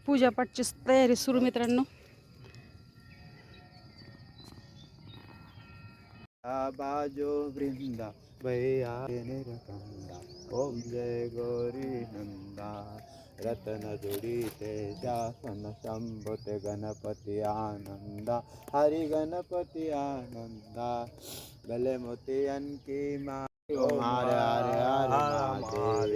पूजापाठची तयारी सुरू मित्रांनो. बाजो वृंदा भैया निरकंदा ओम जय गौरी नंदा रतन जोडीते जासन शंभुते गणपती आनंदा हरि गणपती आनंदा गले मोतियन की माँ हरे हरे हरे महादेव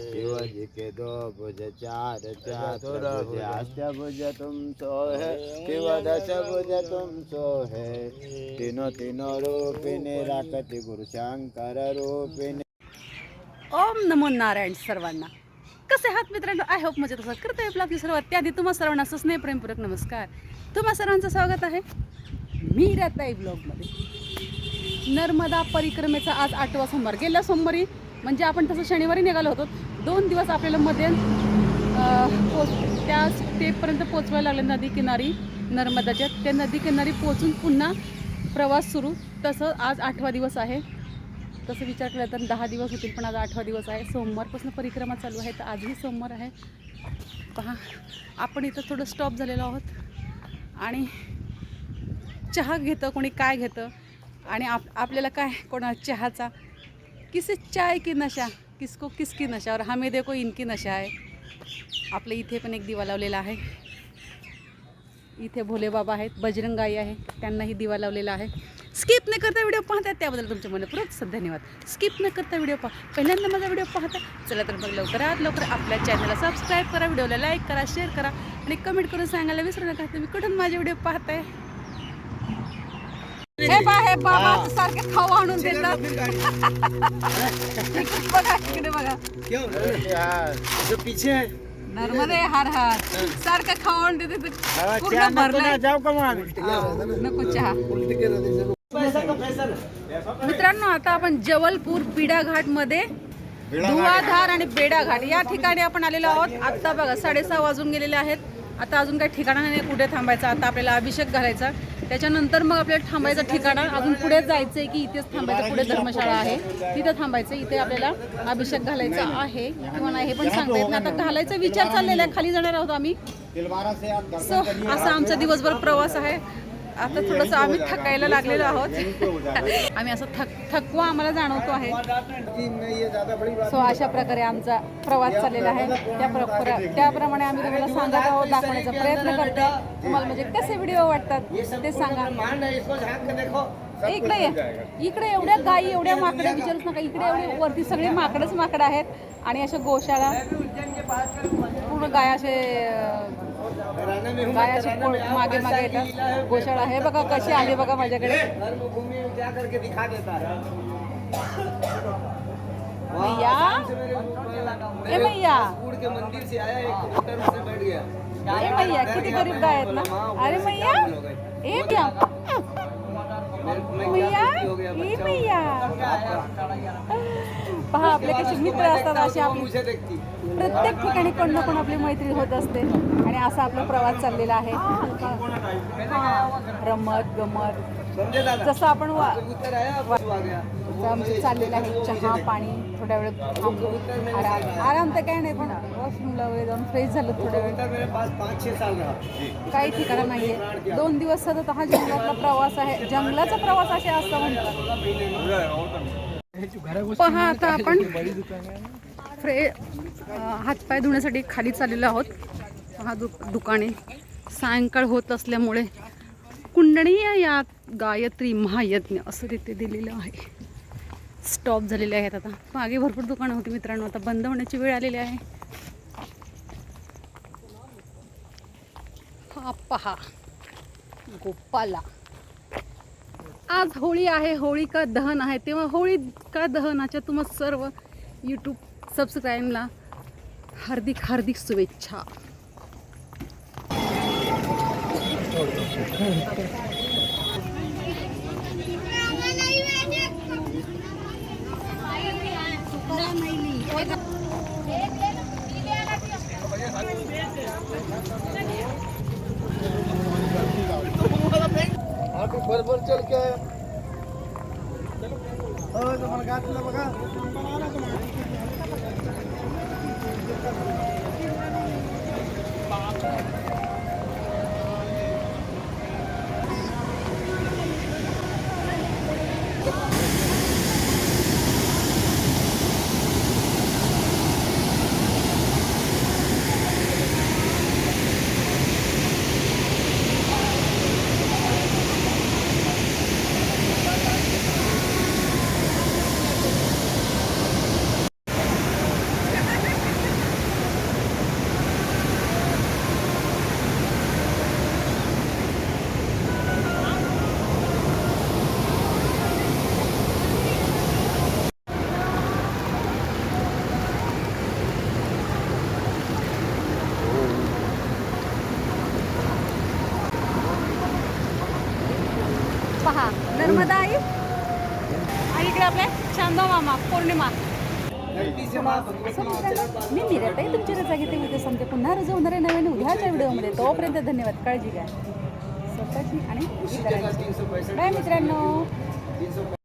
शिव जी के दो भुज चार चार भुज अष्टभुज तुम सोहे शिव दश भुज तुम सोहे तीनों तीनों रूपिणी राकती गुरु शंकर रूपिणी. ओम नमो नारायण सर्वांना. कसे आहात मित्रांनो? आय होप मजेत असाल. करते ब्लॉगची सुरुवात त्याआधी तुम्हा सर्वांना स्नेह प्रेमपूर्वक नमस्कार. तुम्हा सर्वांचं स्वागत आहे मीराताई ब्लॉगमध्ये. नर्मदा परिक्रमेचा आज 8वा सोमवार. गेल्या सोमवारी म्हणजे आपण तसं शनिवारी निघालो होतो. 2 दिवस आपल्याला मध्ये त्या स्टेपपर्यंत पोचवायला लागले नदी किनारी नर्मदाच्या. त्या नदी किनारी पोचून पुन्हा प्रवास सुरू. तसं आज 8वा दिवस आहे. तसं विचार केला तर 10 दिवस होतील पण आज 8वा दिवस आहे. सोमवारपासून परिक्रमा चालू आहे तर आजही सोमवार आहे. पहा आपण इथं थोडं स्टॉप झालेलो आहोत आणि चहा घेतं कोणी काय घेतं आणि आपल्याला काय कोणा चहाचा किसे चाय की नशा किसको किसकी नशा और हमें देखो इनकी नशा आहे. आपल्या इथे पण एक दिवा लावलेला आहे. इथे भोले बाबा आहेत, बजरंगाई आहे, त्यांनाही दिवा लावलेला आहे. स्किप न करता व्हिडिओ पाहतात त्याबद्दल तुमच्या मनपूर्वक धन्यवाद. स्किप न करता व्हिडिओ पहिल्यांदा माझा व्हिडिओ पाहता चला तर मग लवकर आपल्या चॅनलला सबस्क्राईब करा, व्हिडिओला लाईक करा, शेअर करा आणि कमेंट करून सांगायला विसरू नका तुम्ही कुठून माझे व्हिडिओ पाहताय. हे बाबा सारखे खाऊ आणून देतात. बघा इकडे बघा नर्मदे हर हर सारखं खाऊ आणून देते. पूर्ण भरलंय. नको चहा. मित्रांनो आता आपण जबलपूर बीडा घाट मध्ये धुवाधार आणि बेडा घाट या ठिकाणी आपण आलेलो आहोत. आता बघा 6:30 वाजून गेलेले आहेत. आता अजून काही ठिकाणा नाही कुठे थांबायचं. आता आपल्याला अभिषेक घालायचा त्याच्यानंतर मग आपल्याला थांबायचं ठिकाणा अजून पुढे जायचं आहे की इथेच थांबायचं. पुढे धर्मशाळा आहे तिथं थांबायचं. इथे आपल्याला अभिषेक घालायचा आहे किंवा नाही हे पण सांगता येत नाही. आता घालायचा विचार चाललेला आहे. खाली जाणार आहोत आम्ही. सो असा आमचा दिवसभर प्रवास आहे. आता थोडंसं आम्ही थकायला लागलेलो आहोत. आम्ही असं थकवा आम्हाला जाणवतो आहे. सो अशा प्रकारे आमचा प्रवास चाललेला आहे. त्याप्रमाणे आम्ही तुम्हाला सांगत आहोत, दाखवण्याचा प्रयत्न करतो. तुम्हाला म्हणजे कसे व्हिडिओ वाटतात ते सांगा. इकडे एवढ्या गायी एवढ्या माकडे विचारूच नका. इकडे एवढे वरती सगळे माकडं आहेत आणि अशा गोशाळा पूर्ण गाय असे मागे येतात. गोशाळा हे बघा कशी आली बघा माझ्याकडे. मैया ए मैया ए मैया किती गरीब गाय आहेत ना. अरे मैया ए क्या मैया ए मैया. पहा आपले कसे मित्र असतात असे आपले प्रत्येक ठिकाणी कोण ना कोण आपली मैत्री होत असते आणि असा आपला प्रवास चाललेला आहे. रमत गमत जसं आपण आमचं चाललेलं आहे. चहा पाणी थोड्या वेळ आराम तर काय नाही पण वॉशरूमला वगैरे जाऊन फ्रेश झालं थोड्या वेळ. काही ठिकाणा नाही आहे. 2 दिवस सतत हा जंगलातला प्रवास आहे. जंगलाचा प्रवास असे असं म्हणतात. पहा आता आपण हातपाय धुण्यासाठी खाली चाललेलो आहोत. हा दुकाने सायंकाळ होत असल्यामुळे कुंडणी या गायत्री महायज्ञ असं तिथे दिलेलं आहे. स्टॉप झालेले आहेत. आता मागे भरपूर दुकानं होती मित्रांनो. आता बंद होण्याची वेळ आलेली आहे. हा पहा गोपाला. आज होळी आहे. होळिका दहन आहे. तेव्हा होळिका दहनाच्या तुम्हा सर्व यूट्यूब सबस्क्राईबला हार्दिक शुभेच्छा. बरोबर चल के बघा. पहा नर्मदा आई आणि इकडे आपले चांदा मामा पौर्णिमा. मी मिरत आहे तुमच्या रजा घेते उद्या सांगते पुन्हा रजा होणार आहे नव्याने उद्याच्या व्हिडिओमध्ये. तोपर्यंत धन्यवाद. काळजी घ्या स्वतःची आणि इतरांची. बाय मित्रांनो.